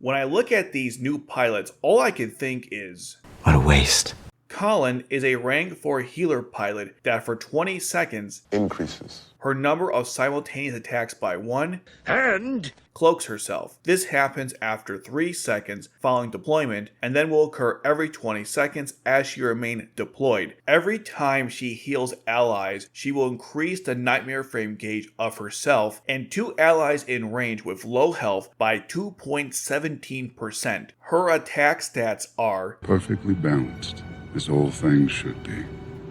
When I look at these new pilots, all I can think is, what a waste. Kallen is a rank 4 healer pilot that for 20 seconds increases her number of simultaneous attacks by 1 And cloaks herself. This happens after 3 seconds following deployment and then will occur every 20 seconds as she remains deployed. Every time she heals allies, she will increase the nightmare frame gauge of herself and 2 allies in range with low health by 2.17%. Her attack stats are perfectly balanced, as all things should be,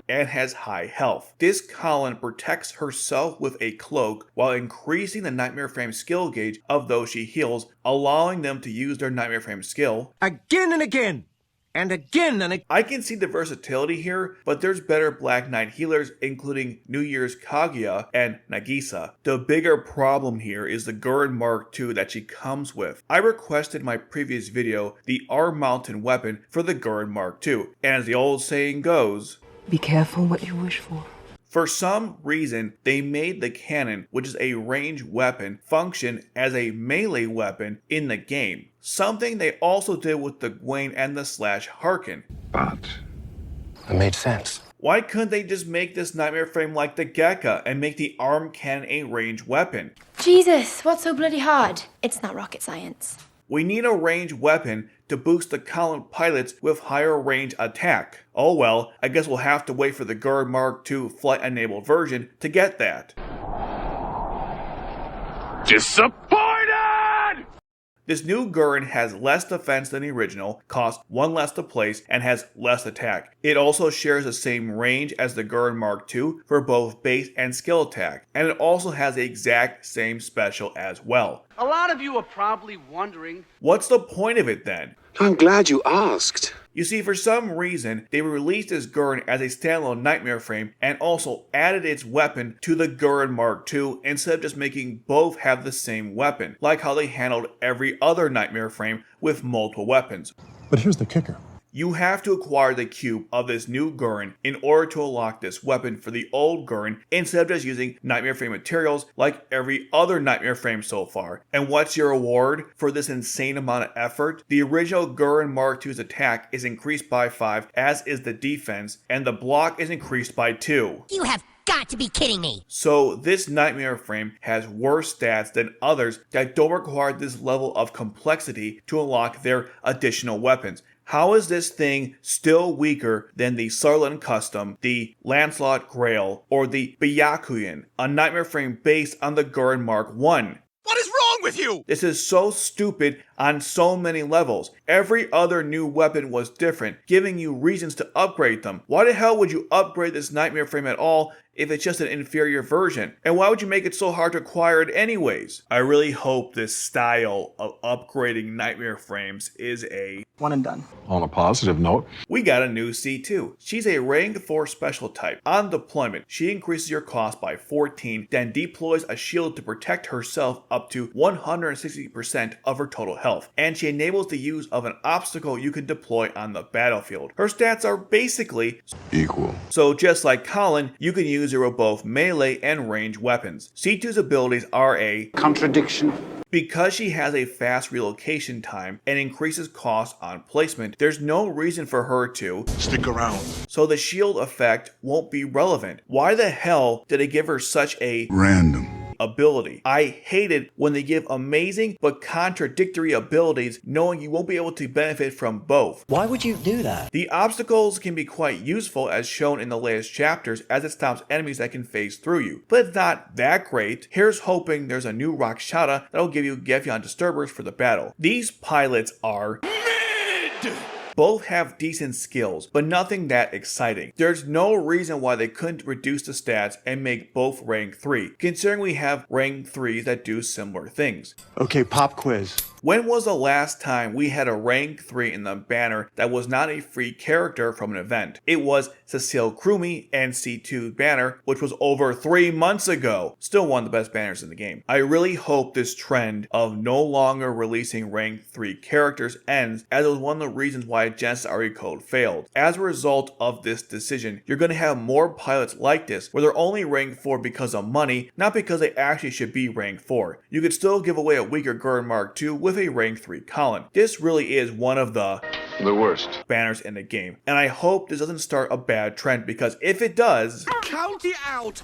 and has high health. This Kallen protects herself with a cloak while increasing the Nightmare Frame skill gauge of those she heals, allowing them to use their Nightmare Frame skill again and again, and again and again. I can see the versatility here, but there's better Black Knight healers, including New Year's Kaguya and Nagisa. The bigger problem here is the Gurren Mark II that she comes with. I requested in my previous video the R-Mountain weapon for the Gurren Mark II, and as the old saying goes, be careful what you wish for. For some reason, they made the cannon, which is a ranged weapon, function as a melee weapon in the game. Something they also did with the Gwen and the Harken. but It made sense. Why couldn't they just make this nightmare frame like the Gekka and make the arm cannon a ranged weapon? Jesus, what's so bloody hard? It's not rocket science. We need a ranged weapon to boost the Kallen pilots with higher range attack. Oh well, I guess we'll have to wait for the Gurren Mark II flight-enabled version to get that. disappointed! This new Gurren has less defense than the original, costs 1 less to place, and has less attack. It also shares the same range as the Gurren Mark II for both base and skill attack, and it also has the exact same special as well. A lot of you are probably wondering, What's the point of it then? I'm glad you asked. You see, for some reason, they released this Gurren as a standalone nightmare frame and also added its weapon to the Gurren Mark II instead of just making both have the same weapon, like how they handled every other nightmare frame with multiple weapons. But here's the kicker. You have to acquire the cube of this new Gurren in order to unlock this weapon for the old Gurren instead of just using Nightmare Frame materials like every other Nightmare Frame so far. And what's your reward for this insane amount of effort? The original Gurren Mark II's attack is increased by 5, as is the defense, and the block is increased by 2. You have got to be kidding me. So this Nightmare Frame has worse stats than others that don't require this level of complexity to unlock their additional weapons. How is this thing still weaker than the Sarlin Custom, the Lancelot Grail, or the Byakuyan, a nightmare frame based on the Gurren Mark I? What is wrong with you? This is so stupid on so many levels. Every other new weapon was different, giving you reasons to upgrade them. Why the hell would you upgrade this nightmare frame at all if it's just an inferior version? And why would you make it so hard to acquire it anyways? I really hope this style of upgrading nightmare frames is a one and done. On a positive note, we got a new C2. She's a rank 4 special type. On deployment, she increases your cost by 14, then deploys a shield to protect herself up to 160% of her total health, and she enables the use of an obstacle you can deploy on the battlefield. Her stats are basically equal. So just like Kallen, you can use her with both melee and ranged weapons. C2's abilities are a Contradiction. Because she has a fast relocation time and increases cost on placement, there's no reason for her to stick around. So the shield effect won't be relevant. Why the hell did they give her such a Random ability? I hate it when they give amazing but contradictory abilities knowing you won't be able to benefit from both. Why would you do that? The obstacles can be quite useful as shown in the latest chapters as it stops enemies that can phase through you, but it's not that great. Here's hoping there's a new Rakshata that'll give you Gefion Disturbers for the battle. These pilots are mid! Both have decent skills, but nothing that exciting. There's no reason why they couldn't reduce the stats and make both rank 3, considering we have rank 3s that do similar things. Okay, pop quiz. When was the last time we had a rank 3 in the banner that was not a free character from an event? It was Cecile Krumi and C2 banner, which was over 3 months ago. Still one of the best banners in the game. I really hope this trend of no longer releasing rank 3 characters ends, as it was one of the reasons why Genesis RE Code failed. As a result of this decision, you're going to have more pilots like this where they're only rank 4 because of money, not because they actually should be rank 4. You could still give away a weaker Gurren Mark II with a rank 3 Kallen. This really is one of the worst banners in the game, and I hope this doesn't start a bad trend, because if it does, Count it out!